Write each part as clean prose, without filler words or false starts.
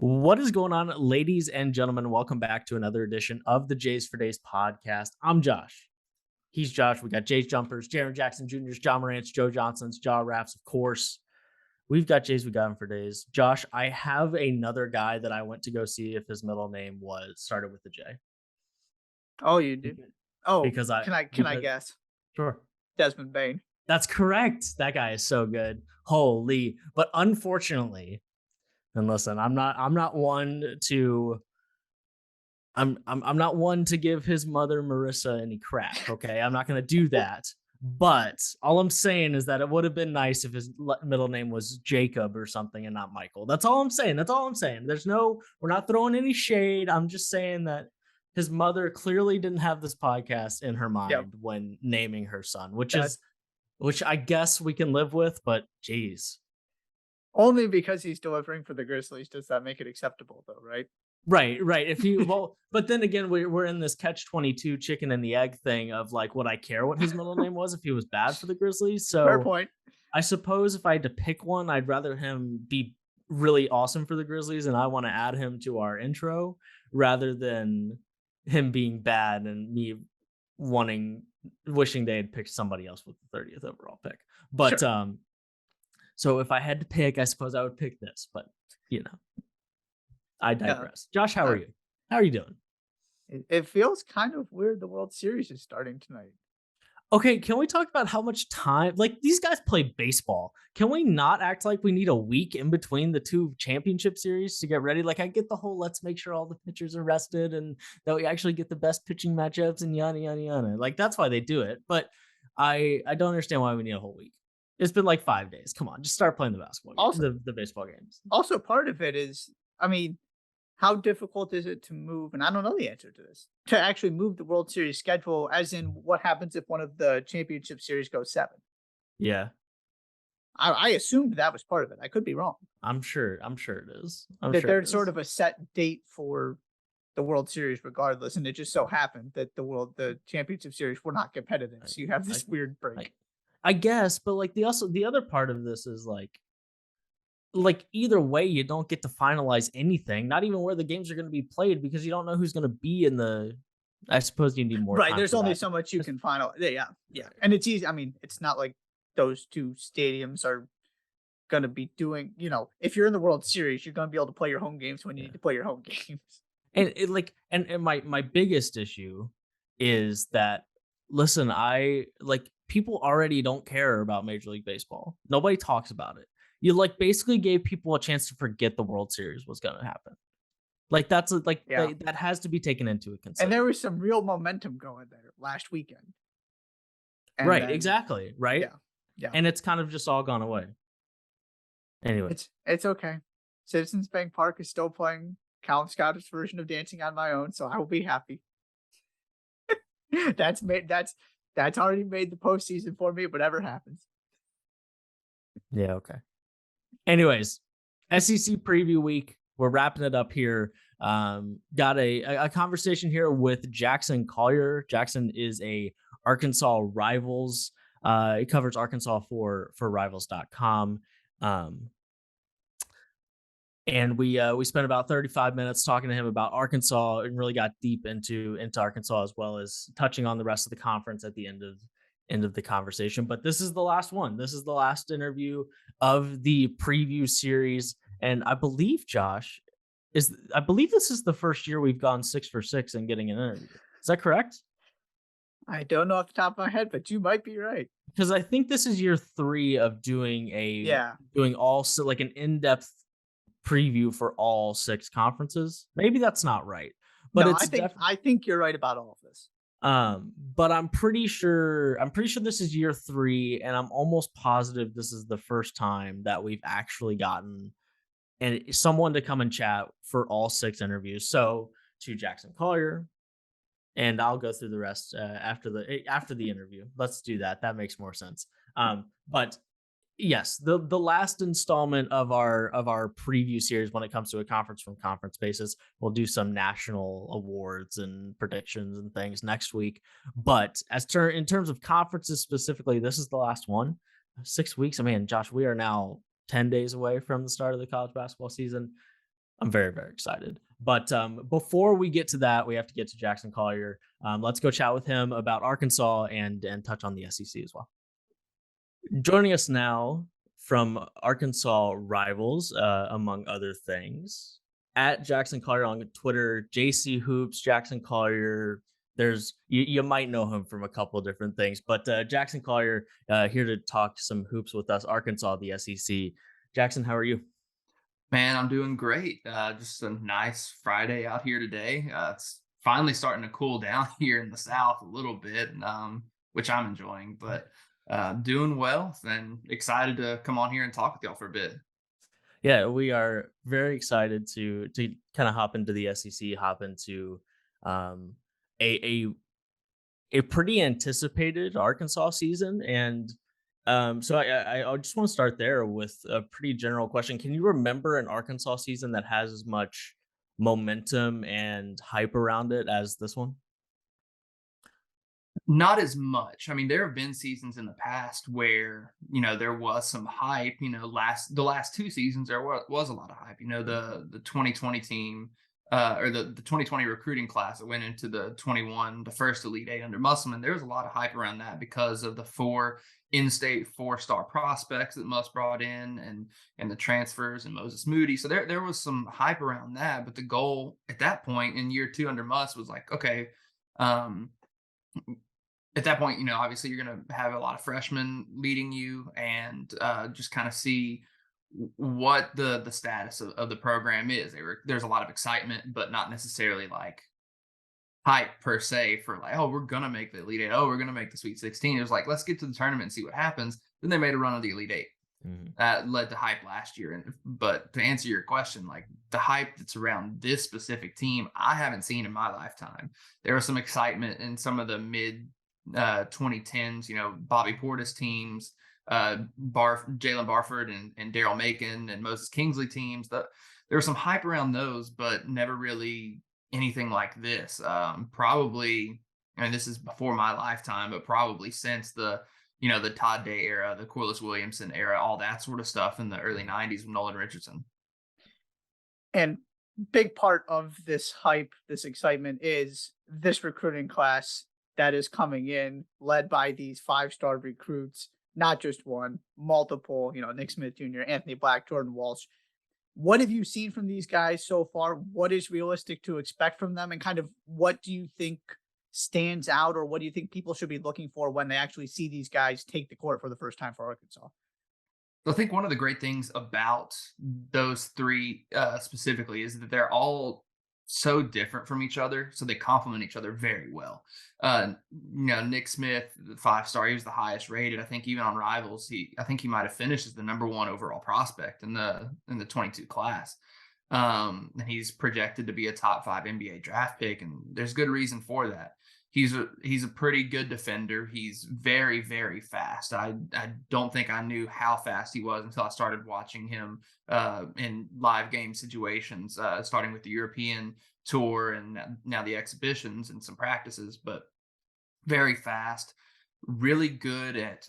What is going on, ladies and gentlemen? Welcome back to another edition of the Jays for Days podcast. I'm Josh. He's Josh. We got Jays Jumpers, Jaron Jackson Jr.'s, John Morant's, Joe Johnson's, Jaw Raps, of course. We've got Jays, we got him for days. Josh, I have another guy that I went to go see if his middle name started with the J. Oh, you do? Oh, Because can I guess? Sure. Desmond Bain. That's correct. That guy is so good. Holy. But unfortunately, and listen, I'm not one to I'm not one to give his mother Marissa any crap, okay? I'm not going to do that. But all I'm saying is that it would have been nice if his middle name was Jacob or something and not Michael. That's all I'm saying. We're not throwing any shade. I'm just saying that his mother clearly didn't have this podcast in her mind when naming her son, which I guess we can live with, but geez. Only because he's delivering for the Grizzlies does that make it acceptable, though, right? Right. If you but then again, we're in this catch-22 chicken and the egg thing of like, would I care what his middle name was if he was bad for the Grizzlies? So Fair point. I suppose if I had to pick one, I'd rather him be really awesome for the Grizzlies, and I want to add him to our intro rather than him being bad and me wishing they had picked somebody else with the 30th overall pick. But Sure. So if I had to pick, I suppose I would pick this, but I digress. Josh, how are you? How are you doing? It feels kind of weird the World Series is starting tonight. Okay, can we talk about how much time, like, these guys play baseball? Can we not act like we need a week in between the two championship series to get ready? Like, I get the whole let's make sure all the pitchers are rested and that we actually get the best pitching matchups and yada yada yada. Like, that's why they do it. But I don't understand why we need a whole week. It's been like 5 days. Come on, just start playing the basketball games, Also, the baseball games. Also, part of it is, I mean, how difficult is it to move? And I don't know the answer to this, to actually move the World Series schedule, as in what happens if one of the championship series goes 7? Yeah. I assumed that was part of it. I could be wrong. I'm sure it is. There's sort of a set date for the World Series regardless, and it just so happened that the championship series were not competitive. So you have this weird break. I guess, but like the other part of this is like either way, you don't get to finalize anything, not even where the games are going to be played, because you don't know who's going to be in the. I suppose you need more. Right. Time there's for only that. so much you can finalize. Yeah. And it's easy. I mean, it's not like those two stadiums are going to be doing, if you're in the World Series, you're going to be able to play your home games when you need to play your home games. And and my biggest issue is that, listen, people already don't care about Major League Baseball. Nobody talks about it. You basically gave people a chance to forget the World Series was going to happen. Like that's that has to be taken into consideration. And there was some real momentum going there last weekend. Right, exactly. Right. Yeah. And it's kind of just all gone away. Anyway, it's okay. Citizens Bank Park is still playing Calum Scott's version of Dancing on My Own, so I will be happy. That's already made the postseason for me, whatever happens. Yeah, okay. Anyways, SEC preview week. We're wrapping it up here. Got a conversation here with Jackson Collier. Jackson is a Arkansas Rivals. It covers Arkansas for Rivals.com. And we spent about 35 minutes talking to him about Arkansas and really got deep into Arkansas, as well as touching on the rest of the conference at the end of the conversation. But this is the last one. This is the last interview of the preview series. And I believe, Josh, this is the first year we've gone 6 for 6 in getting an interview. Is that correct? I don't know off the top of my head, but you might be right. Because I think this is year 3 of doing all like an in-depth preview for all 6 conferences. Maybe that's not right, but no, I think you're right about all of this. But I'm pretty sure this is year 3, and I'm almost positive this is the first time that we've actually gotten someone to come and chat for all 6 interviews. So to Jackson Collier, and I'll go through the rest after the interview. Let's do that. That makes more sense. But yes, the last installment of our preview series when it comes to a conference from conference basis. We'll do some national awards and predictions and things next week. But in terms of conferences specifically, this is the last one. 6 weeks. I mean, Josh, we are now 10 days away from the start of the college basketball season. I'm very, very excited. But before we get to that, we have to get to Jackson Collier. Let's go chat with him about Arkansas and touch on the SEC as well. Joining us now from Arkansas rivals, among other things, at Jackson Collier on Twitter, JC Hoops, Jackson Collier. You might know him from a couple of different things, but Jackson Collier here to talk some hoops with us. Arkansas, the SEC. Jackson, how are you? Man, I'm doing great. Just a nice Friday out here today. It's finally starting to cool down here in the South a little bit, which I'm enjoying, but doing well and excited to come on here and talk with y'all for a bit. Yeah, we are very excited to kind of hop into the SEC, hop into um, a a pretty anticipated Arkansas season, and so I just want to start there with a pretty general question. Can you remember an Arkansas season that has as much momentum and hype around it as this one? Not as much. I mean, there have been seasons in the past where, there was some hype, the last two seasons there was a lot of hype. The 2020 team or the 2020 recruiting class that went into the 21, the first Elite 8 under Musselman, there was a lot of hype around that because of the four in-state four-star prospects that Muss brought in and the transfers and Moses Moody. So there was some hype around that, but the goal at that point in year 2 under Muss was like, okay, um at that point, obviously you're going to have a lot of freshmen leading you and just kind of see what the status of the program is. There's a lot of excitement, but not necessarily like hype per se for like, oh, we're going to make the Elite Eight. Oh, we're going to make the Sweet 16. It was like, let's get to the tournament and see what happens. Then they made a run of the Elite Eight. Mhm. That led to hype last year. But to answer your question, like the hype that's around this specific team, I haven't seen in my lifetime. There was some excitement in some of the mid 2010s, Bobby Portis teams, Jalen Barford and Daryl Macon and Moses Kingsley teams. There was some hype around those, but never really anything like this. Probably, I mean, this is before my lifetime, but probably since the Todd Day era, the Corliss Williamson era, all that sort of stuff in the early 90s with Nolan Richardson. And big part of this hype, this excitement is this recruiting class that is coming in, led by these five-star recruits, not just one, multiple, Nick Smith Jr., Anthony Black, Jordan Walsh. What have you seen from these guys so far? What is realistic to expect from them? And kind of what do you think stands out, or what do you think people should be looking for when they actually see these guys take the court for the first time for Arkansas? I think one of the great things about those three specifically is that they're all so different from each other, so they complement each other very well. Nick Smith, the 5-star, he was the highest rated. I think even on Rivals, I think he might have finished as the number one overall prospect in the 22 class. And he's projected to be a top 5 NBA draft pick, and there's good reason for that. He's a pretty good defender. He's very, very fast. I don't think I knew how fast he was until I started watching him in live game situations, starting with the European tour and now the exhibitions and some practices. But very fast, really good at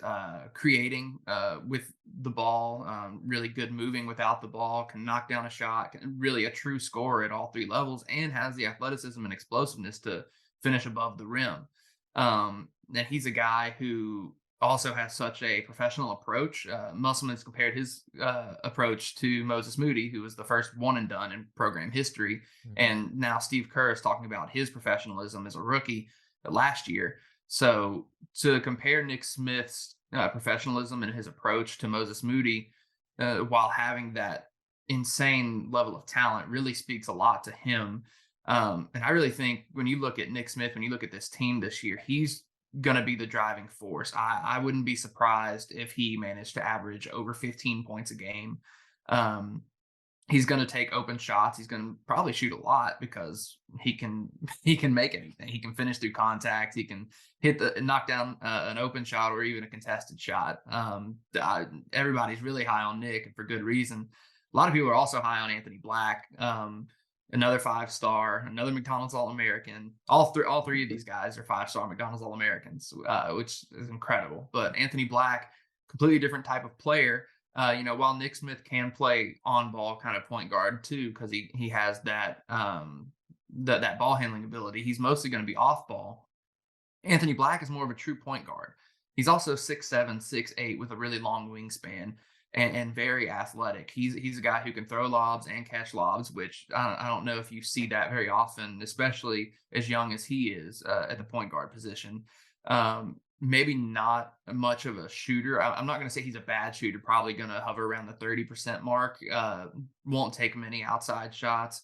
creating with the ball, really good moving without the ball, can knock down a shot, really a true scorer at all three levels, and has the athleticism and explosiveness to finish above the rim. And he's a guy who also has such a professional approach. Musselman's compared his approach to Moses Moody, who was the first one and done in program history. Mhm. And now Steve Kerr is talking about his professionalism as a rookie last year. So to compare Nick Smith's professionalism and his approach to Moses Moody while having that insane level of talent really speaks a lot to him. And I really think when you look at Nick Smith, when you look at this team this year, he's going to be the driving force. I wouldn't be surprised if he managed to average over 15 points a game. Um, he's going to take open shots. He's going to probably shoot a lot because he can he can make anything. He can finish through contact. He can knock down an open shot or even a contested shot. Everybody's really high on Nick, and for good reason. A lot of people are also high on Anthony Black, another 5-star, another McDonald's All-American. All three of these guys are 5-star McDonald's All-Americans, which is incredible. But Anthony Black, completely different type of player, While Nick Smith can play on ball kind of point guard too, because he has that that ball handling ability. He's mostly going to be off ball. Anthony Black is more of a true point guard. He's also 6'7", 6'8", with a really long wingspan and very athletic. He's a guy who can throw lobs and catch lobs, which I don't know if you see that very often, especially as young as he is at the point guard position. Maybe not much of a shooter. I'm not going to say he's a bad shooter. Probably going to hover around the 30% mark. Won't take many outside shots.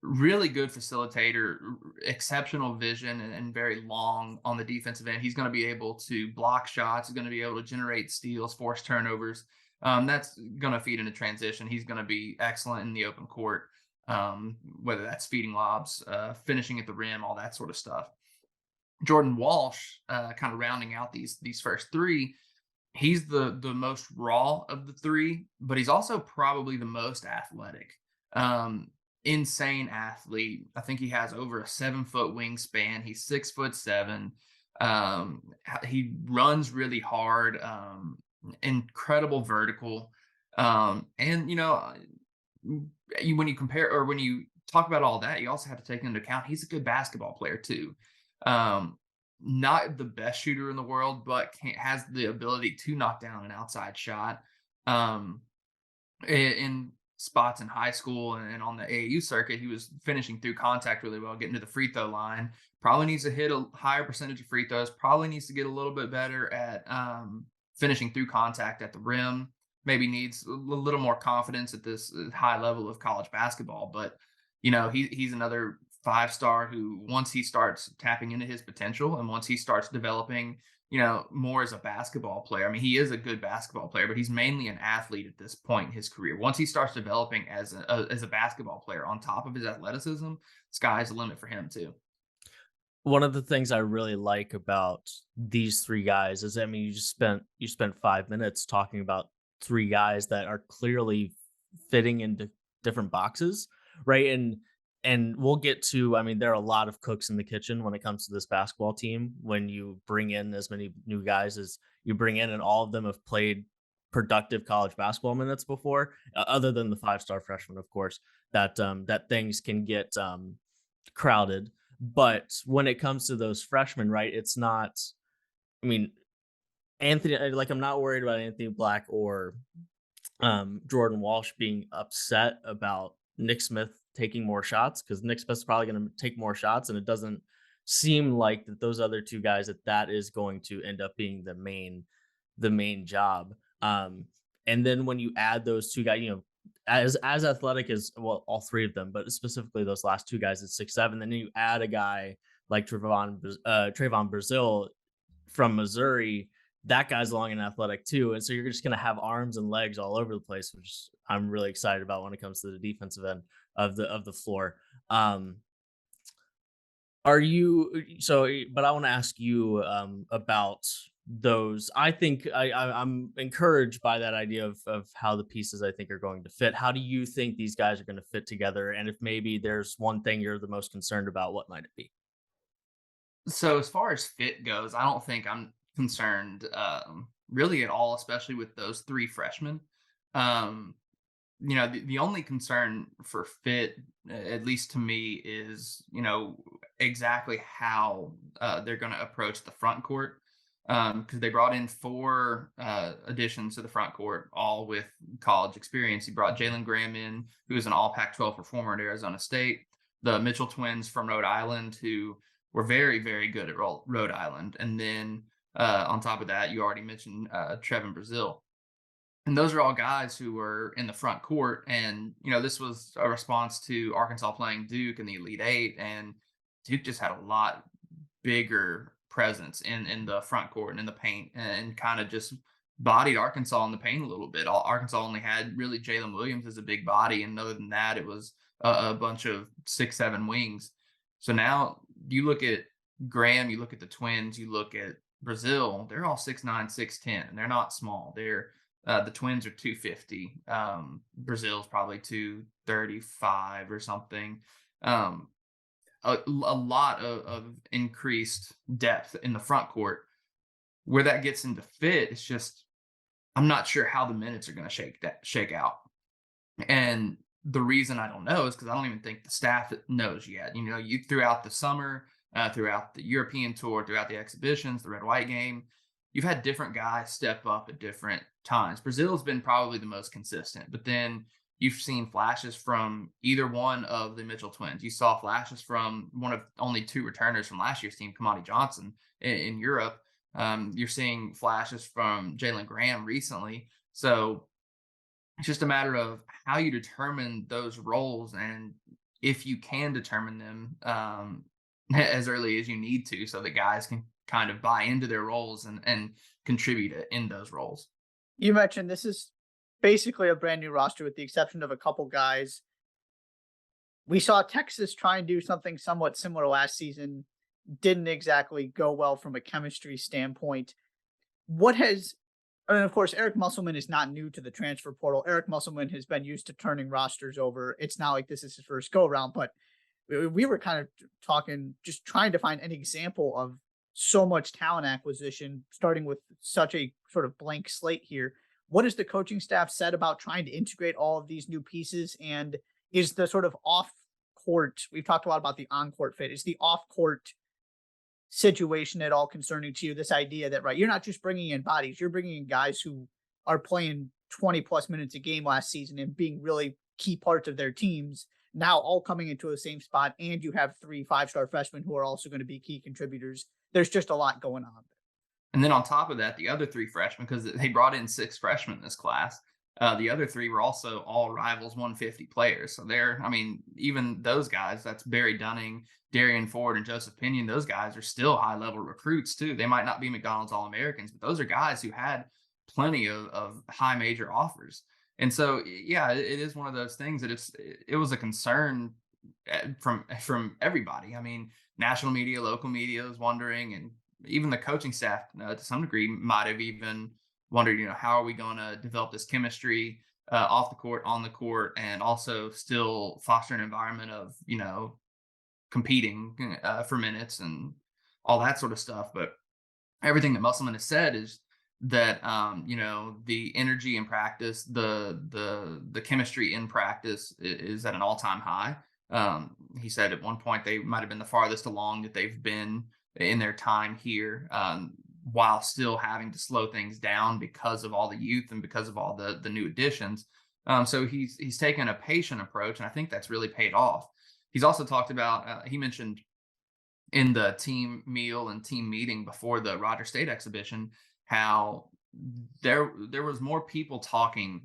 Really good facilitator, exceptional vision, and very long on the defensive end. He's going to be able to block shots. He's going to be able to generate steals, force turnovers. That's going to feed into transition. He's going to be excellent in the open court, whether that's feeding lobs, finishing at the rim, all that sort of stuff. Jordan Walsh, kind of rounding out these first three. He's the most raw of the three, but he's also probably the most athletic. Um, Insane athlete. I think he has over a 7-foot wingspan. He's 6'7". He runs really hard. Incredible vertical. And when you compare or when you talk about all that, you also have to take into account he's a good basketball player too. Um, Not the best shooter in the world, but has the ability to knock down an outside shot. Um, in spots in high school and on the AAU circuit, he was finishing through contact really well, getting to the free throw line. Probably needs to hit a higher percentage of free throws. Probably needs to get a little bit better at finishing through contact at the rim. Maybe needs a little more confidence at this high level of college basketball. But he's another 5-star who, once he starts tapping into his potential and once he starts developing more as a basketball player. I mean, he is a good basketball player, but he's mainly an athlete at this point in his career. Once he starts developing as a basketball player on top of his athleticism, sky's the limit for him too. One of the things I really like about these 3 guys is, I mean, you spent 5 minutes talking about 3 guys that are clearly fitting into different boxes, right? And we'll get to, I mean, there are a lot of cooks in the kitchen when it comes to this basketball team when you bring in as many new guys as you bring in, and all of them have played productive college basketball minutes before, other than the 5-star freshman, of course, that things can get crowded. But when it comes to those freshmen, right, it's not, I mean, like, I'm not worried about Anthony Black or Jordan Walsh being upset about Nick Smith taking more shots, because Nick Smith's probably going to take more shots, and it doesn't seem like that those other 2 guys that is going to end up being the main job. And then when you add those 2 guys, as athletic as, well, all 3 of them, but specifically those last 2 guys at 6'7", then you add a guy like Trayvon Brazil from Missouri. That guy's long and athletic too, and so you're just gonna have arms and legs all over the place, which I'm really excited about when it comes to the defensive end of the floor. Um, are you so? But I want to ask you about those. I think I'm encouraged by that idea of how the pieces I think are going to fit. How do you think these guys are going to fit together? And if maybe there's one thing you're the most concerned about, what might it be? So as far as fit goes, I don't think I'm concerned really at all, especially with those 3 freshmen. Um, the only concern for fit, at least to me, is exactly how they're going to approach the front court, because they brought in 4 additions to the front court, all with college experience. He brought Jalen Graham in, who is an All Pac-12 performer at Arizona State. The Mitchell twins from Rhode Island, who were very, very good at Rhode Island, and then on top of that, you already mentioned Trevin Brazil. And those are all guys who were in the front court. And, this was a response to Arkansas playing Duke in the Elite Eight. And Duke just had a lot bigger presence in the front court and in the paint, and kind of just bodied Arkansas in the paint a little bit. Arkansas only had really Jalen Williams as a big body. And other than that, it was a bunch of 6'7" wings. So now you look at Graham, you look at the twins, you look at Brazil, they're all 6'9", 6'10". They're not small. The twins are 250. Brazil's probably 235 or something. A lot of increased depth in the front court. Where that gets into fit, it's just I'm not sure how the minutes are going to shake out. And the reason I don't know is because I don't even think the staff knows yet. You know, you throughout the summer, throughout the European tour, throughout the exhibitions, the red white game, you've had different guys step up at different times. Brazil's been probably the most consistent, but then you've seen flashes from either one of the Mitchell twins. You saw flashes from one of only two returners from last year's team, Kamani Johnson in Europe. You're seeing flashes from Jalen Graham recently. So it's just a matter of how you determine those roles and if you can determine them as early as you need to so that guys can kind of buy into their roles and contribute in those roles. You mentioned this is basically a brand new roster with the exception of a couple guys. We saw Texas try and do something somewhat similar last season. Didn't exactly go well from a chemistry standpoint. What has And of course, Eric Musselman is not new to the transfer portal. Eric Musselman has been used to turning rosters over. It's not like this is his first go around, but we were kind of talking, just trying to find an example of so much talent acquisition, starting with such a sort of blank slate here. What has the coaching staff said about trying to integrate all of these new pieces? And is the sort of off court, we've talked a lot about the on court fit, is the off court situation at all concerning to you? This idea that, right, you're not just bringing in bodies, you're bringing in guys who are playing 20 plus minutes a game last season and being really key parts of their teams, now all coming into the same spot, and you have 3 5-star freshmen who are also going to be key contributors. There's just a lot going on. And then on top of that, the other three freshmen, because they brought in six freshmen in this class, the other three were also all Rivals 150 players. So they're, I mean, even those guys, that's Barry Dunning, Darian Ford, and Joseph Pinion, those guys are still high level recruits too. They might not be McDonald's All Americans, but those are guys who had plenty of high major offers. And so, yeah, it is one of those things that it was a concern from everybody. I mean, national media, local media is wondering, and even the coaching staff to some degree might have even wondered, how are we going to develop this chemistry off the court, on the court, and also still foster an environment of, competing for minutes and all that sort of stuff. But everything that Musselman has said is that the energy in practice, the chemistry in practice is at an all-time high. He said at one point they might have been the farthest along that they've been in their time here, while still having to slow things down because of all the youth and because of all the new additions. So he's taken a patient approach, and I think that's really paid off. He's also talked about, he mentioned in the team meal and team meeting before the Roger State exhibition, how there was more people talking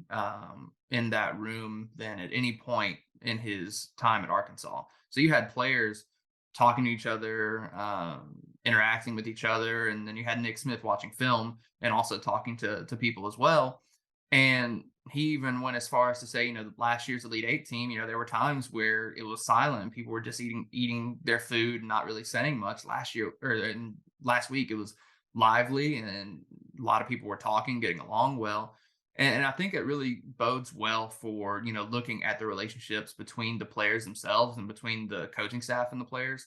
in that room than at any point in his time at Arkansas. So you had players talking to each other, interacting with each other, and then you had Nick Smith watching film and also talking to people as well. And he even went as far as to say, last year's Elite Eight team, there were times where it was silent. People were just eating their food and not really saying much. Last week, it was lively and a lot of people were talking, getting along well. And I think it really bodes well for, looking at the relationships between the players themselves and between the coaching staff and the players.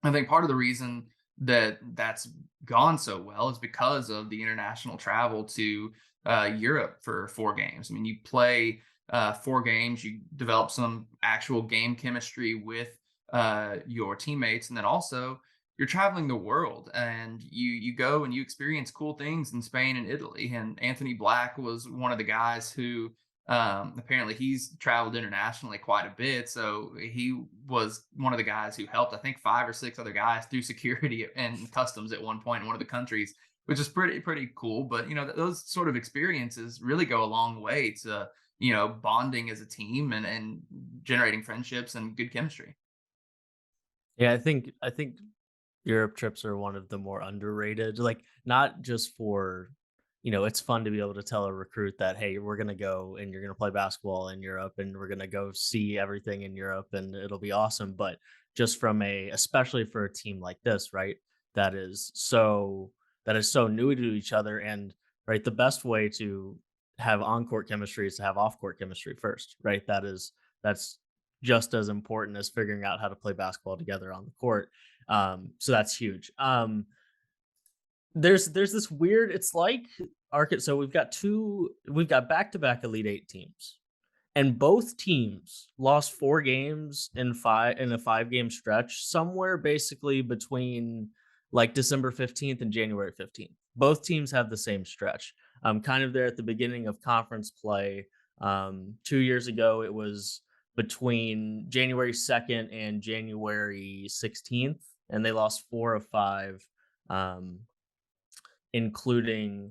I think part of the reason that that's gone so well is because of the international travel to Europe for 4 games. I mean, you play 4 games, you develop some actual game chemistry with your teammates, and then also you're traveling the world and you go and you experience cool things in Spain and Italy. And Anthony Black was one of the guys who apparently he's traveled internationally quite a bit. So he was one of the guys who helped, I think, 5 or 6 other guys through security and customs at one point in one of the countries, which is pretty cool. But those sort of experiences really go a long way to bonding as a team and generating friendships and good chemistry. Yeah, I think Europe trips are one of the more underrated, like, not just for, it's fun to be able to tell a recruit that, hey, we're going to go and you're going to play basketball in Europe and we're going to go see everything in Europe and it'll be awesome. But just especially for a team like this, right? That is so, that is so new to each other. And right, the best way to have on court chemistry is to have off court chemistry first, right? That's just as important as figuring out how to play basketball together on the court. So that's huge. There's this weird, it's like So we've got back-to-back Elite Eight teams. And both teams lost 4 games in a 5-game stretch, somewhere basically between, like, December 15th and January 15th. Both teams have the same stretch. Kind of there at the beginning of conference play. 2 years ago, it was between January 2nd and January 16th, and they lost 4 of 5, um, including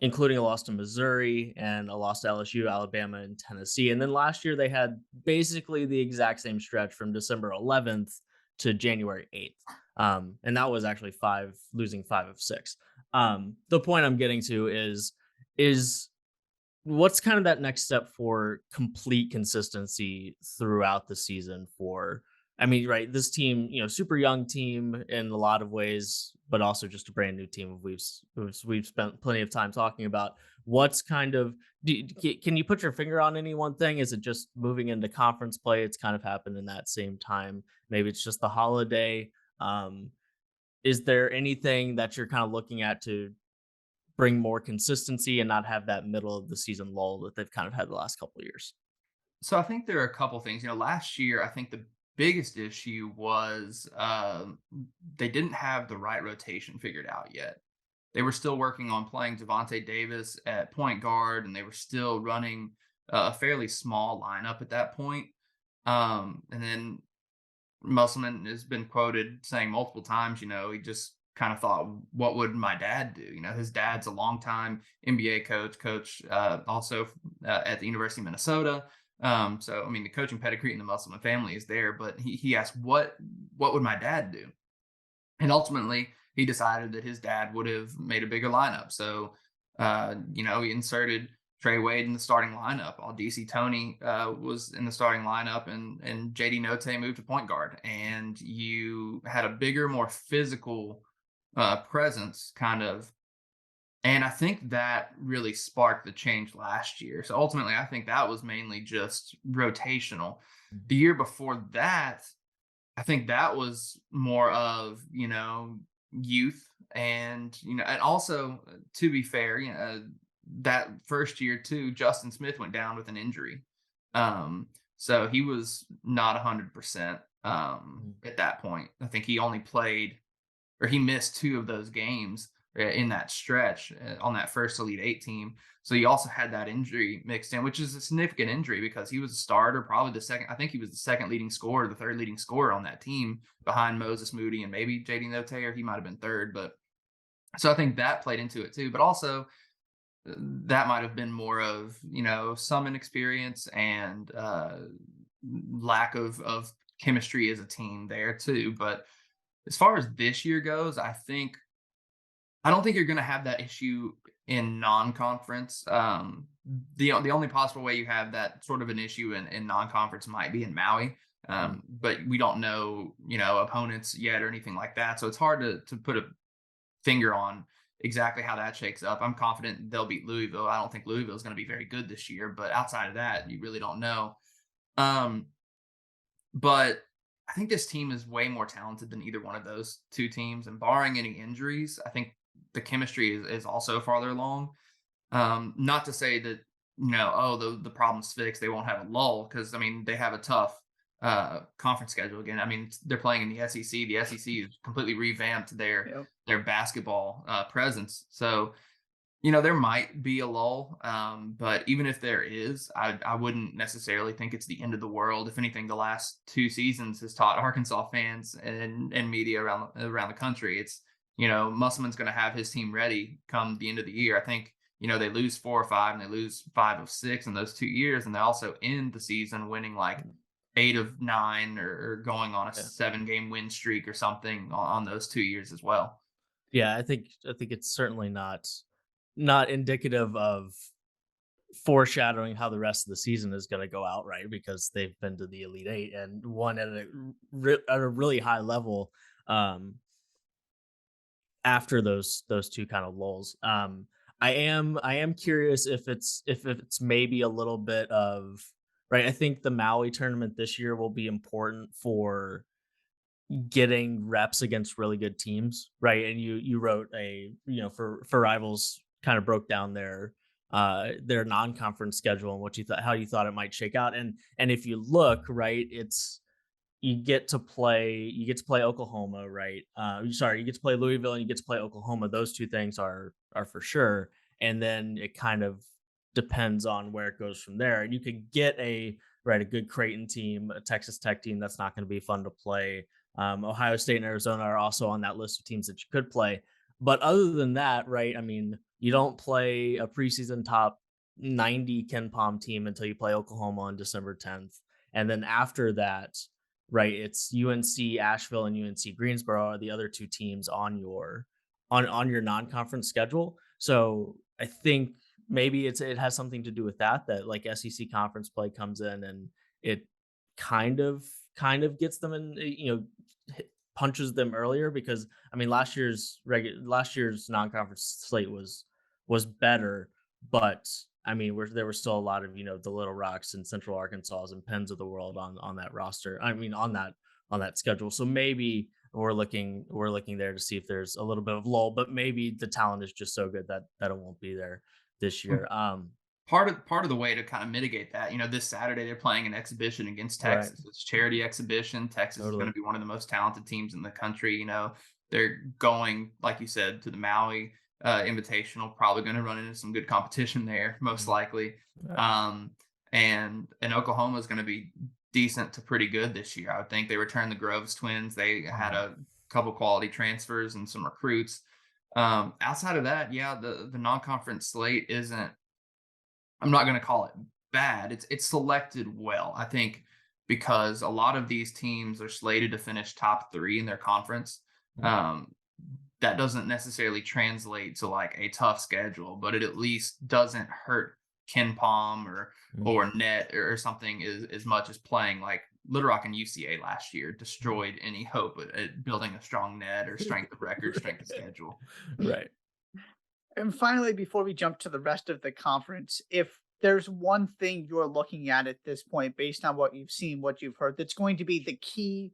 a loss to Missouri and a loss to LSU, Alabama, and Tennessee. And then last year they had basically the exact same stretch from December 11th to January 8th. And that was actually losing 5 of 6. The point I'm getting to is what's kind of that next step for complete consistency throughout the season for, I mean, right, this team, super young team in a lot of ways, but also just a brand new team we've spent plenty of time talking about. What's kind of can you put your finger on any one thing? Is it just moving into conference play? It's kind of happened in that same time. Maybe it's just the holiday. Um, is there anything that you're kind of looking at to bring more consistency and not have that middle of the season lull that they've kind of had the last couple of years? So I think there are a couple things. Last year I think the biggest issue was they didn't have the right rotation figured out yet. They were still working on playing Devontae Davis at point guard, and they were still running a fairly small lineup at that point. And then Musselman has been quoted saying multiple times, he just kind of thought, what would my dad do? His dad's a longtime NBA coach, also at the University of Minnesota. So I mean, the coaching pedigree in the Musselman family is there, but he asked, what would my dad do? And ultimately, he decided that his dad would have made a bigger lineup. So, he inserted Trey Wade in the starting lineup. All DC Tony was in the starting lineup, and JD Note moved to point guard. And you had a bigger, more physical presence, kind of. And I think that really sparked the change last year. So ultimately, I think that was mainly just rotational. The year before that, I think that was more of, youth and also to be fair, that first year too, Justin Smith went down with an injury. So he was not 100% Mhm. at that point. I think he only played or he missed 2 of those games in that stretch on that first Elite Eight team. So he also had that injury mixed in, which is a significant injury because he was a starter, probably the second. I think he was the second leading scorer, the third leading scorer on that team behind Moses Moody and maybe JD Note, or he might have been third. But so I think that played into it too. But also that might have been more of some inexperience and lack of chemistry as a team there too. But as far as this year goes, I don't think you're going to have that issue in non-conference. The only possible way you have that sort of an issue in non-conference might be in Maui, but we don't know opponents yet or anything like that. So it's hard to put a finger on exactly how that shakes up. I'm confident they'll beat Louisville. I don't think Louisville is going to be very good this year, but outside of that, you really don't know. Um, but I think this team is way more talented than either one of those two teams. And barring any injuries, I think the chemistry is also farther along. Not to say that, oh, the problem's fixed. They won't have a lull because, I mean, they have a tough conference schedule again. I mean, they're playing in the SEC. The SEC has completely revamped Yep. their basketball presence. So, there might be a lull, but even if there is, I wouldn't necessarily think it's the end of the world. If anything, the last 2 seasons has taught Arkansas fans and media around the country, it's Musselman's going to have his team ready come the end of the year. I think they lose 4 or 5 and they lose 5 of 6 in those 2 years, and they also end the season winning like 8 of 9 or going on a Yeah. 7-game win streak or something on those 2 years as well. Yeah, I think it's certainly not indicative of foreshadowing how the rest of the season is going to go out, right? Because they've been to the Elite Eight and won at a really high level after those two kind of lulls. I am curious if it's maybe a little bit of, right. I think the Maui tournament this year will be important for getting reps against really good teams, right? And you wrote for rivals kind of broke down their non-conference schedule and what you thought how you thought it might shake out. And if you look, right, it's you get to play Oklahoma, right? Sorry, you get to play Louisville and you get to play Oklahoma. Those two things are for sure. And then it kind of depends on where it goes from there. And you could get a good Creighton team, a Texas Tech team that's not going to be fun to play. Ohio State and Arizona are also on that list of teams that you could play. But other than that, right? I mean, you don't play a preseason top 90 Ken Palm team until you play Oklahoma on December 10th. And then after that, right, it's UNC Asheville and UNC Greensboro are the other two teams on your non-conference schedule. So I think maybe it has something to do with that like SEC conference play comes in and it kind of gets them in, punches them earlier because I mean last year's non-conference slate was better, but I mean there were still a lot of the Little Rocks and Central Arkansas and Penns of the world on that roster. I mean on that schedule. So maybe we're looking there to see if there's a little bit of lull, but maybe the talent is just so good that it won't be there this year. Part of the way to kind of mitigate that, this Saturday they're playing an exhibition against Right. Texas. It's a charity exhibition. Texas is going Totally. to be one of the most talented teams in the country. They're going, like you said, to the Maui Invitational. Probably going to run into some good competition there, most Mhm. likely. Right. Um, and Oklahoma is going to be decent to pretty good this year. I would think they returned the Groves twins. They had Mhm. a couple quality transfers and some recruits. Outside of that, yeah, the non-conference slate isn't. I'm not going to call it bad. It's selected well. I think because a lot of these teams are slated to finish top 3 in their conference. Mhm. Um, that doesn't necessarily translate to like a tough schedule, but it at least doesn't hurt Ken Palm or Mhm. Net or something as much as playing like Little Rock and UCA last year destroyed any hope at building a strong net or strength of record, strength of schedule. Right. And finally, before we jump to the rest of the conference, if there's one thing you're looking at this point, based on what you've seen, what you've heard, that's going to be the key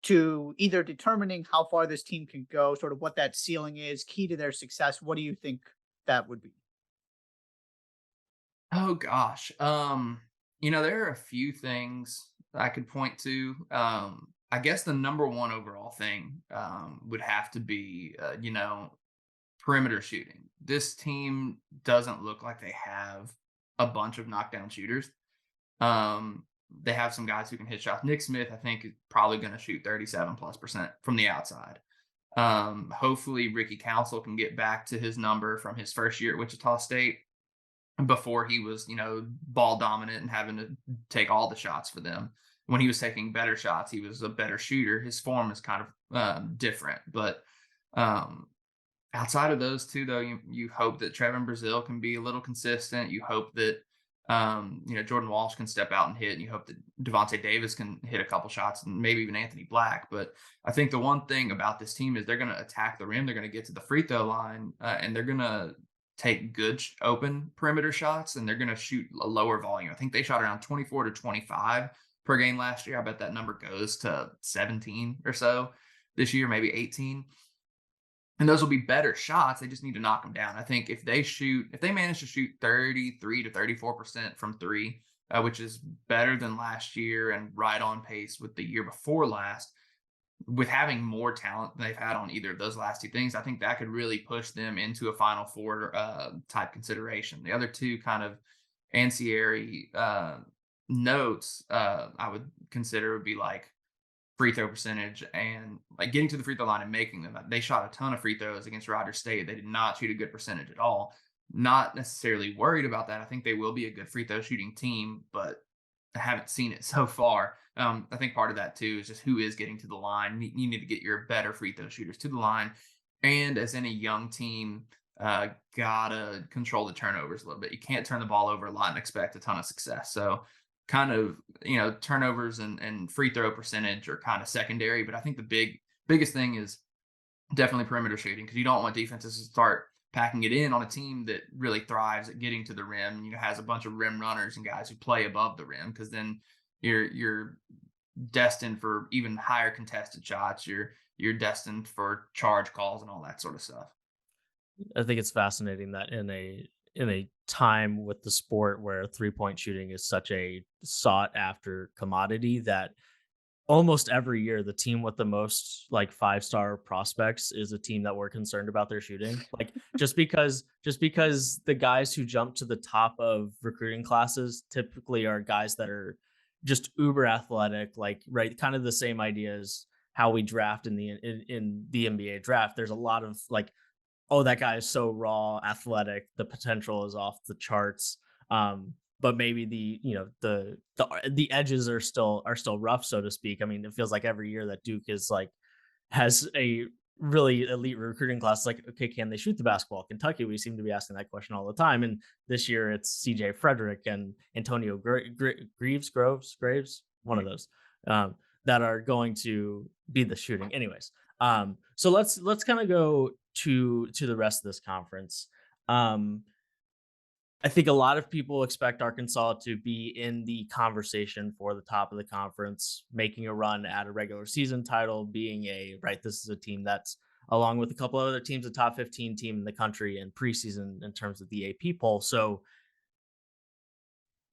to either determining how far this team can go, sort of what that ceiling is, key to their success, what do you think that would be? Oh gosh. There are a few things I could point to. I guess the number one overall thing would have to be perimeter shooting. This team doesn't look like they have a bunch of knockdown shooters. They have some guys who can hit shots. Nick Smith, I think, is probably going to shoot 37+% from the outside. Hopefully Ricky Council can get back to his number from his first year at Wichita State before he was, ball dominant and having to take all the shots for them. When he was taking better shots, he was a better shooter. His form is kind of different, but um, outside of those two, though, you hope that Trevin Brazil can be a little consistent. You hope that Jordan Walsh can step out and hit, and you hope that Devontae Davis can hit a couple shots, and maybe even Anthony Black. But I think the one thing about this team is they're going to attack the rim. They're going to get to the free throw line, and they're going to take good open perimeter shots, and they're going to shoot a lower volume. I think they shot around 24 to 25 per game last year. I bet that number goes to 17 or so this year, maybe 18. And those will be better shots. They just need to knock them down. I think if they manage to shoot 33 to 34% from three, which is better than last year and right on pace with the year before last, with having more talent than they've had on either of those last two things, I think that could really push them into a Final Four type consideration. The other two kind of ancillary notes I would consider would be like free throw percentage and like getting to the free throw line and making them. They shot a ton of free throws against Rogers State. They did not shoot a good percentage at all. Not necessarily worried about that. I think they will be a good free throw shooting team, but I haven't seen it so far. I think part of that too is just who is getting to the line. You need to get your better free throw shooters to the line. And as any young team, gotta control the turnovers a little bit. You can't turn the ball over a lot and expect a ton of success. So kind of, turnovers and free throw percentage are kind of secondary. But I think the biggest thing is definitely perimeter shooting because you don't want defenses to start packing it in on a team that really thrives at getting to the rim, has a bunch of rim runners and guys who play above the rim because then you're destined for even higher contested shots. You're destined for charge calls and all that sort of stuff. I think it's fascinating that in a time with the sport where 3-point shooting is such a sought after commodity that almost every year the team with the most like 5-star prospects is a team that we're concerned about their shooting. Like just because the guys who jump to the top of recruiting classes typically are guys that are just uber athletic, like right kind of the same idea as how we draft in the NBA draft. There's a lot of like, oh, that guy is so raw, athletic, the potential is off the charts. But maybe the edges are still rough, so to speak. I mean, it feels like every year that Duke is like has a really elite recruiting class. Like, okay, can they shoot the basketball? Kentucky, we seem to be asking that question all the time. And this year it's CJ Frederick and Antonio Graves, one of those that are going to be the shooting. Anyways, so let's kind of go to the rest of this conference. Um, I think a lot of people expect Arkansas to be in the conversation for the top of the conference, making a run at a regular season title, being a right. This is a team that's along with a couple of other teams, a top 15 team in the country in preseason in terms of the AP poll. So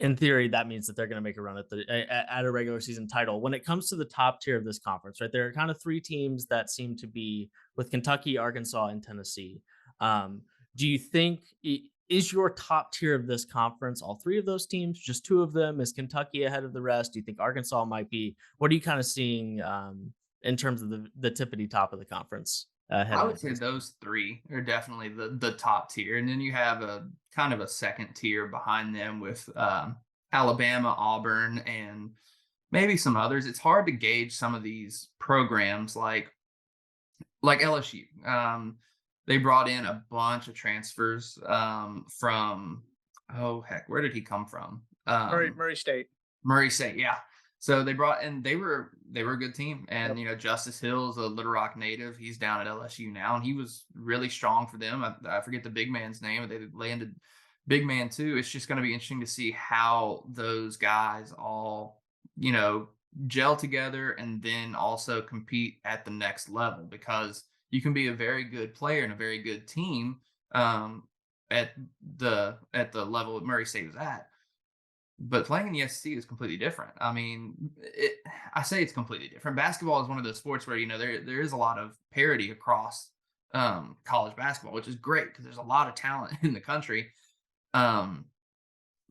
in theory, that means that they're going to make a run at a regular season title. When it comes to the top tier of this conference, right, there are kind of three teams that seem to be with Kentucky, Arkansas, and Tennessee. Um, do you think is your top tier of this conference all three of those teams? Just two of them? Is Kentucky ahead of the rest? Do you think Arkansas might be? What are you kind of seeing in terms of the tippity top of the conference I heading would into say this? those three are definitely the top tier, and then you have a kind of a second tier behind them with Alabama, Auburn, and maybe some others. It's hard to gauge some of these programs like LSU. They brought in a bunch of transfers from oh heck, where did he come from? Murray State. Murray State, yeah. So they brought and they were a good team. Yep. And Justice Hill's a Little Rock native. He's down at LSU now, and he was really strong for them. I forget the big man's name, but they landed big man too. It's just going to be interesting to see how those guys all you know gel together and then also compete at the next level because you can be a very good player and a very good team um, at the level that Murray State was at, but playing in the SEC is completely different. I mean, I say it's completely different. Basketball is one of those sports where there is a lot of parity across college basketball, which is great because there's a lot of talent in the country. Um,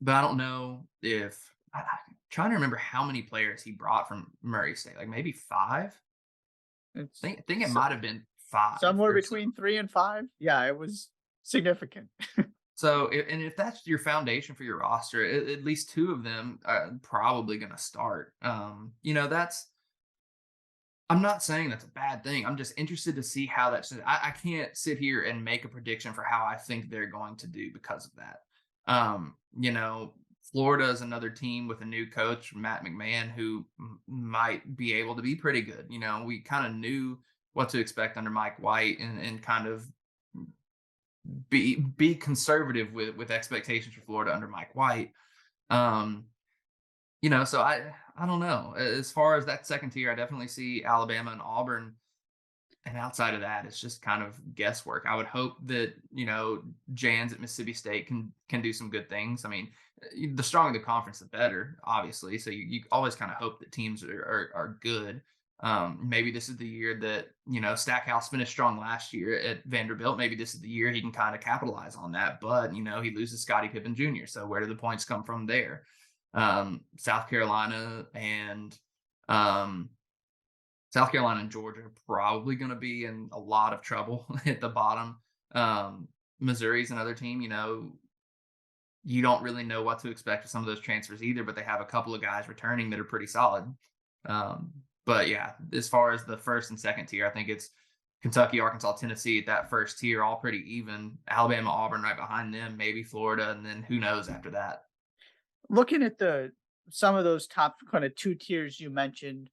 but I don't know if I'm trying to remember how many players he brought from Murray State, like maybe five. It's I think it so, might have been five somewhere or so. between 3 and 5. Yeah, it was significant. So, and if that's your foundation for your roster, at least two of them are probably going to start. That's I'm not saying that's a bad thing. I'm just interested to see how that's. I can't sit here and make a prediction for how I think they're going to do because of that. Florida is another team with a new coach, Matt McMahon, who might be able to be pretty good. We kind of knew what to expect under Mike White and kind of be conservative with expectations for Florida under Mike White. Um, so I don't know. As far as that second tier, I definitely see Alabama and Auburn, and outside of that, it's just kind of guesswork. I would hope that Jans at Mississippi State can do some good things. I mean, the stronger the conference, the better, obviously. So you always kind of hope that teams are good. Maybe this is the year that Stackhouse finished strong last year at Vanderbilt. Maybe this is the year he can kind of capitalize on that. But he loses Scottie Pippen Jr. So where do the points come from there? South Carolina and Georgia are probably going to be in a lot of trouble at the bottom. Missouri's another team. You don't really know what to expect with some of those transfers either, but they have a couple of guys returning that are pretty solid. But yeah, as far as the first and second tier, I think it's Kentucky, Arkansas, Tennessee at that first tier, all pretty even. Alabama, Auburn right behind them, maybe Florida, and then who knows after that. Looking at some of those top kind of two tiers you mentioned,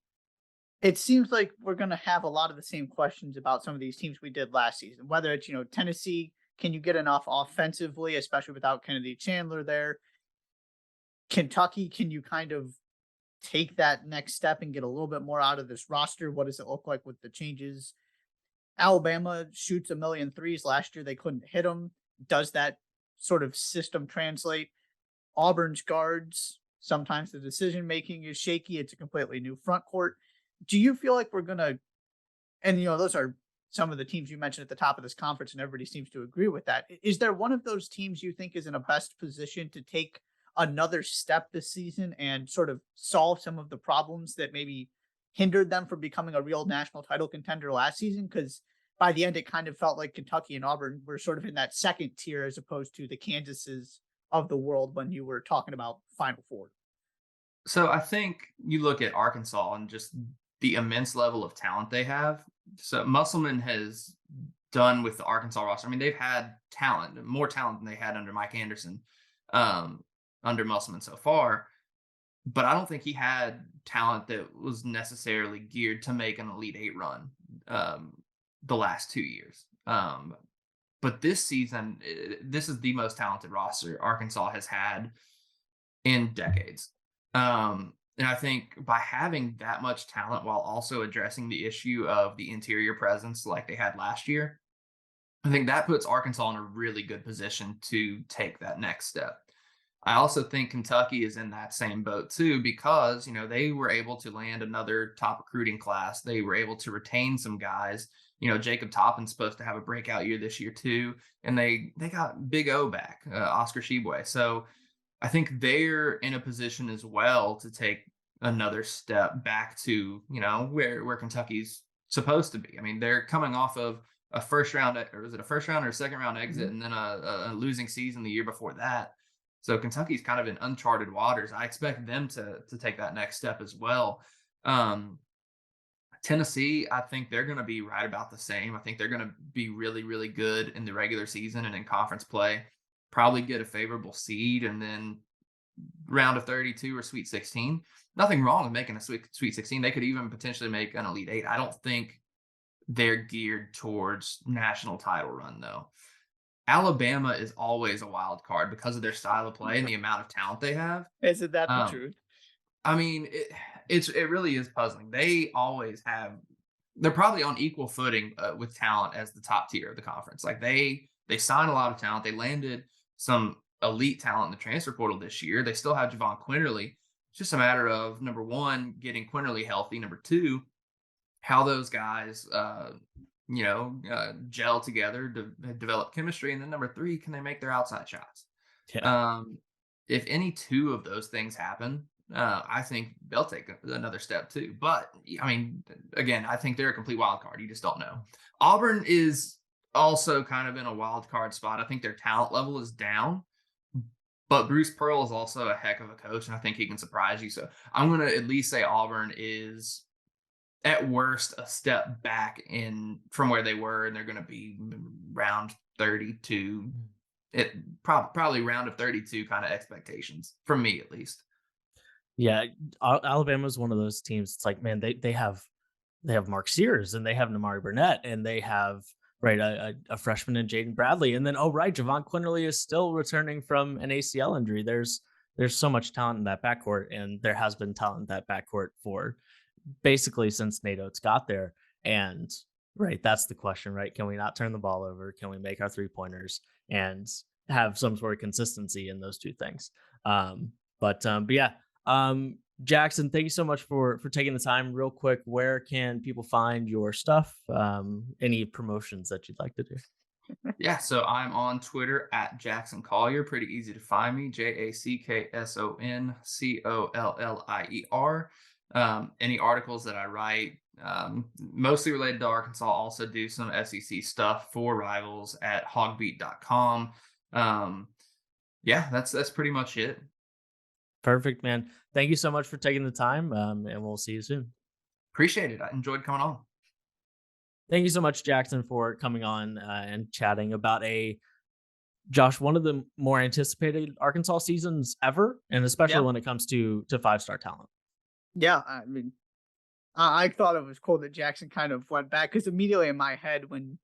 it seems like we're going to have a lot of the same questions about some of these teams we did last season. Whether it's Tennessee, can you get enough offensively, especially without Kennedy Chandler there? Kentucky, can you kind of take that next step and get a little bit more out of this roster? What does it look like with the changes? Alabama shoots a million threes last year. They couldn't hit them. Does that sort of system translate? Auburn's guards, sometimes the decision making is shaky. It's a completely new front court. Do you feel like we're going to, and those are some of the teams you mentioned at the top of this conference, and everybody seems to agree with that. Is there one of those teams you think is in a best position to take another step this season and sort of solve some of the problems that maybe hindered them from becoming a real national title contender last season? Because by the end, it kind of felt like Kentucky and Auburn were sort of in that second tier as opposed to the Kansases of the world when you were talking about Final Four. So I think you look at Arkansas and just the immense level of talent they have. So Musselman has done with the Arkansas roster. I mean, they've had talent, more talent than they had under Mike Anderson, um, under Musselman so far. But I don't think he had talent that was necessarily geared to make an Elite Eight run the last 2 years. But this season, this is the most talented roster Arkansas has had in decades. And I think by having that much talent while also addressing the issue of the interior presence like they had last year, I think that puts Arkansas in a really good position to take that next step. I also think Kentucky is in that same boat too, because they were able to land another top recruiting class. They were able to retain some guys. Jacob Toppin's supposed to have a breakout year this year too, and they got Big O back, Oscar Shibwe. So I think they're in a position as well to take another step back to where Kentucky's supposed to be. I mean, they're coming off of a first round, or is it a first round or a second round exit, and then a losing season the year before that. So Kentucky's kind of in uncharted waters. I expect them to take that next step as well. Tennessee, I think they're going to be right about the same. I think they're going to be really, really good in the regular season and in conference play. Probably get a favorable seed and then round of 32 or Sweet 16. Nothing wrong with making a Sweet 16. They could even potentially make an Elite Eight. I don't think they're geared towards national title run though. Alabama is always a wild card because of their style of play and the amount of talent they have. Isn't that the Um, truth? I mean, it really is puzzling. They always have. They're probably on equal footing with talent as the top tier of the conference. Like they sign a lot of talent. They landed some elite talent in the transfer portal this year. They still have Javon Quinterly. It's just a matter of number one, getting Quinterly healthy. Number two, how those guys gel together, develop chemistry, and then number three, can they make their outside shots? Yeah. Um, if any two of those things happen, I think they'll take another step too. But I mean, again, I think they're a complete wild card. You just don't know. Auburn is also kind of in a wild card spot. I think their talent level is down, but Bruce Pearl is also a heck of a coach, and I think he can surprise you. So I'm going to at least say Auburn is at worst a step back from where they were, and they're going to be round 32. It probably round of 32 kind of expectations from me at least. Yeah, Alabama's one of those teams. It's like, man, they have Mark Sears and they have Namari Burnett and they have a freshman in Jaden Bradley, and then Javon Quinterly is still returning from an ACL injury. There's so much talent in that backcourt, and there has been talent in that backcourt for basically since Nate Oates got there. And that's the question, right? Can we not turn the ball over? Can we make our 3-pointers and have some sort of consistency in those two things? But yeah, Jackson, thank you so much for taking the time. Real quick, where can people find your stuff? Any promotions that you'd like to do? Yeah, so I'm on Twitter at Jackson Collier. Pretty easy to find me. JacksonCollier. Any articles that I write, mostly related to Arkansas. Also do some SEC stuff for Rivals at hogbeat.com. Yeah, that's pretty much it. Perfect, man. Thank you so much for taking the time, and we'll see you soon. Appreciate it. I enjoyed coming on. Thank you so much, Jackson, for coming on and chatting about one of the more anticipated Arkansas seasons ever, and especially Yeah. when it comes to 5-star talent. Yeah. I mean, I thought it was cool that Jackson kind of went back because immediately in my head, when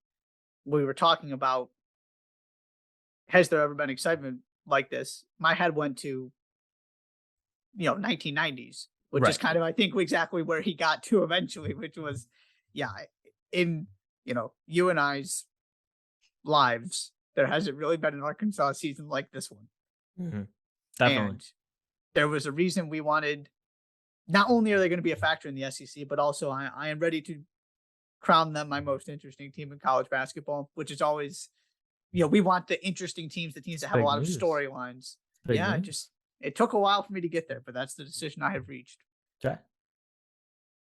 we were talking about has there ever been excitement like this, my head went to 1990s which is Right. kind of, I think, exactly where he got to eventually, which was, yeah, in, you and I's lives, there hasn't really been an Arkansas season like this one. Mhm. Definitely. And there was a reason we wanted, not only are they going to be a factor in the SEC, but also I am ready to crown them my most interesting team in college basketball, which is always, we want the interesting teams, the teams It's that have a big lot of news. storylines. It's big Yeah, news. it took a while for me to get there, but that's the decision I have reached. Okay.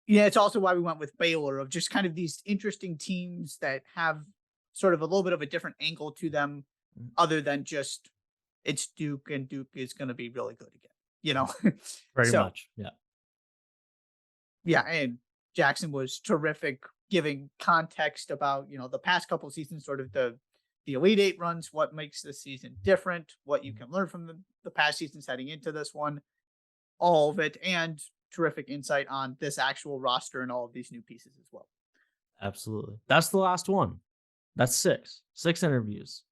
Yeah, it's also why we went with Baylor, of just kind of these interesting teams that have sort of a little bit of a different angle to them, Mm. other than just it's Duke and Duke is going to be really good again, you know? Pretty So, much. Yeah. yeah, and Jackson was terrific giving context about, the past couple of seasons, sort of the Elite Eight runs, what makes this season different, what you Mhm. can learn from the past seasons heading into this one, all of it, and terrific insight on this actual roster and all of these new pieces as well. Absolutely. That's the last one. That's six interviews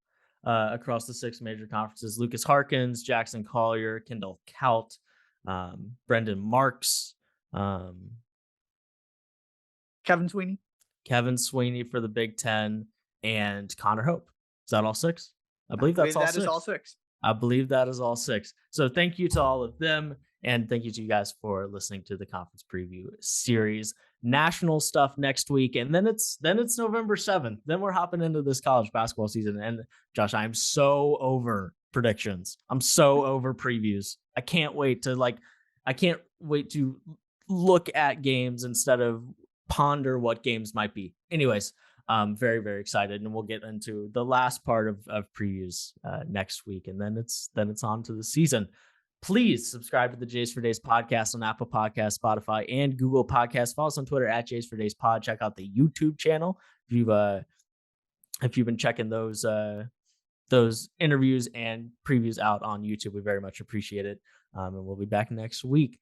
across the six major conferences. Lucas Harkins, Jackson Collier, Kendall Kaut, Brendan Marks, um, Kevin Sweeney. Kevin Sweeney for the Big Ten, and Connor Hope. Is that all six? I I believe that's believe all that is all six. six. I believe that is all six. So thank you to all of them. And thank you to you guys for listening to the conference preview series. National stuff next week. And then it's November 7th. Then we're hopping into this college basketball season. And Josh, I'm so over predictions. I'm so over previews. I can't wait to look at games instead of ponder what games might be. Anyways, I'm very, very excited, and we'll get into the last part of previews next week, and then it's on to the season. Please subscribe to the Jays for Days podcast on Apple Podcasts, Spotify, and Google Podcasts. Follow us on Twitter at Jays for Days Pod. Check out the YouTube channel if you've been checking those interviews and previews out on YouTube. We very much appreciate it, and we'll be back next week.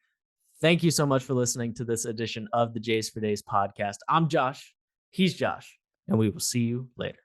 Thank you so much for listening to this edition of the Jays for Days podcast. I'm Josh. He's Josh, and we will see you later.